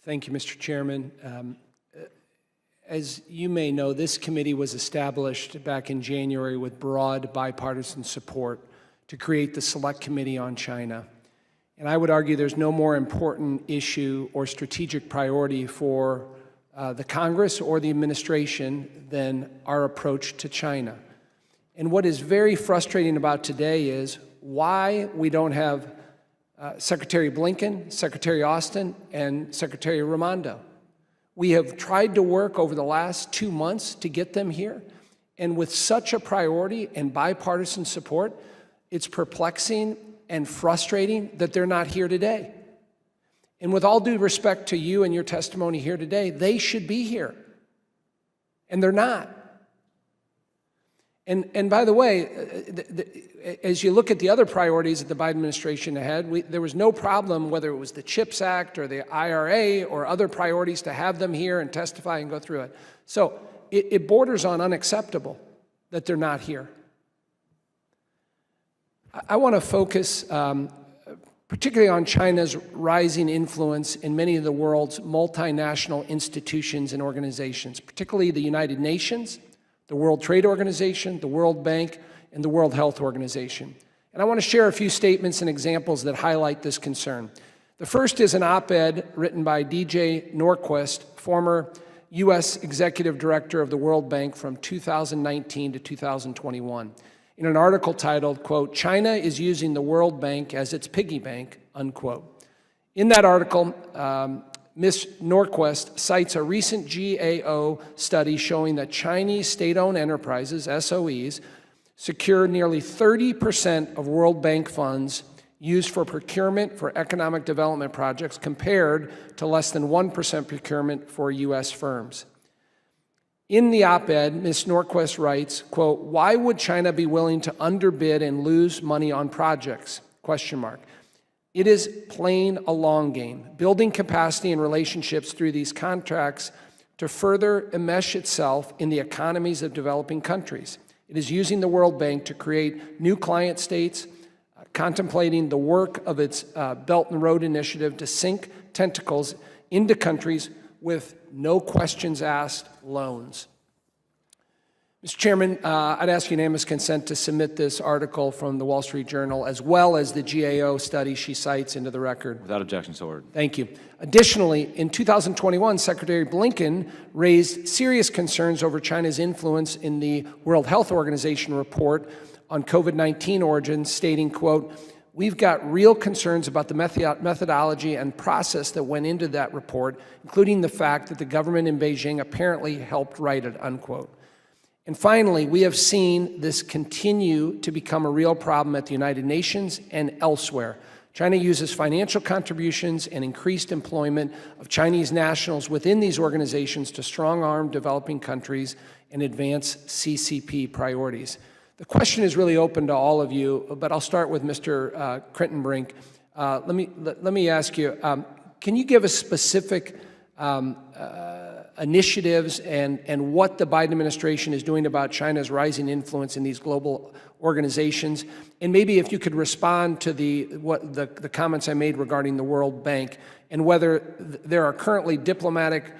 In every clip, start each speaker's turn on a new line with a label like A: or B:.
A: Thank you, Mr. Chairman. As you may know, this committee was established back in January with broad bipartisan support to create the Select Committee on China. And I would argue there's no more important issue or strategic priority for the Congress or the administration than our approach to China. And what is very frustrating about today is why we don't have Secretary Blinken, Secretary Austin, and Secretary Raimondo. We have tried to work over the last 2 months to get them here, and with such a priority and bipartisan support, it's perplexing and frustrating that they're not here today. And with all due respect to you and your testimony here today, they should be here, and they're not. And by the way, as you look at the other priorities that the Biden administration had, there was no problem whether it was the CHIPS Act or the IRA or other priorities to have them here and testify and go through it. So it borders on unacceptable that they're not here. I want to focus particularly on China's rising influence in many of the world's multinational institutions and organizations, particularly the United Nations, the World Trade Organization, the World Bank, and the World Health Organization. And I want to share a few statements and examples that highlight this concern. The first is an op-ed written by DJ Norquist, former U.S. Executive Director of the World Bank from 2019 to 2021, in an article titled, quote, "China is using the World Bank as its piggy bank," unquote. In that article, Ms. Norquist cites a recent GAO study showing that Chinese state-owned enterprises, SOEs, secure nearly 30% of World Bank funds used for procurement for economic development projects compared to less than 1% procurement for U.S. firms. In the op-ed, Ms. Norquist writes, quote, "Why would China be willing to underbid and lose money on projects? Question mark. It is plain a long game, building capacity and relationships through these contracts to further enmesh itself in the economies of developing countries. It is using the World Bank to create new client states, contemplating the work of its Belt and Road Initiative to sink tentacles into countries with no questions asked loans." Mr. Chairman, I'd ask unanimous consent to submit this article from the Wall Street Journal as well as the GAO study she cites into the record.
B: Without objection, so ordered.
A: Thank you. Additionally, in 2021, Secretary Blinken raised serious concerns over China's influence in the World Health Organization report on COVID-19 origins, stating, quote, "We've got real concerns about the methodology and process that went into that report, including the fact that the government in Beijing apparently helped write it," unquote. And finally, we have seen this continue to become a real problem at the United Nations and elsewhere. China uses financial contributions and increased employment of Chinese nationals within these organizations to strong-arm developing countries and advance CCP priorities. The question is really open to all of you, but I'll start with Mr. Crittenbrink. Let me ask you, can you give us specific initiatives and what the Biden administration is doing about China's rising influence in these global organizations? And maybe if you could respond to the comments I made regarding the World Bank and whether there are currently diplomatic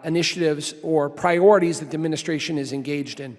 A: initiatives or priorities that the administration is engaged in.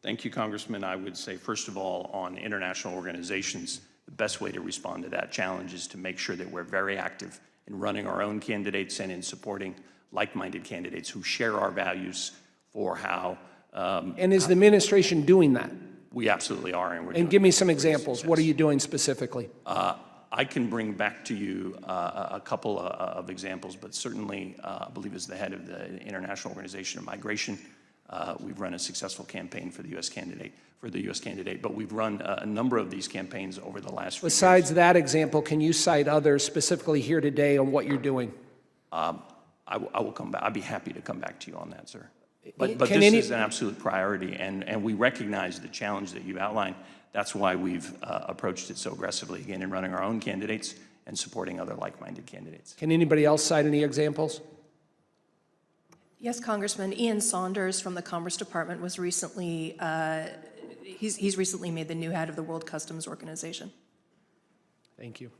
C: Thank you, Congressman. I would say, first of all, on international organizations, the best way to respond to that challenge is to make sure that we're very active in running our own candidates and in supporting like-minded candidates who share our values for how...
A: and is the administration doing that?
C: We absolutely are.
A: And give me some examples. What are you doing specifically?
C: I can bring back to you a couple of examples, but certainly I believe as the head of the International Organization of Migration, we've run a successful campaign for the U.S. candidate, but we've run a number of these campaigns over the last few years.
A: Besides that example, can you cite others specifically here today on what you're doing?
C: I will come back. I'd be happy to come back to you on that, sir. But this is an absolute priority, and we recognize the challenge that you outlined. That's why we've approached it so aggressively, again, in running our own candidates and supporting other like-minded candidates.
A: Can anybody else cite any examples?
D: Yes, Congressman. Ian Saunders from the Commerce Department was recently, he's recently made the new head of the World Customs Organization.
A: Thank you.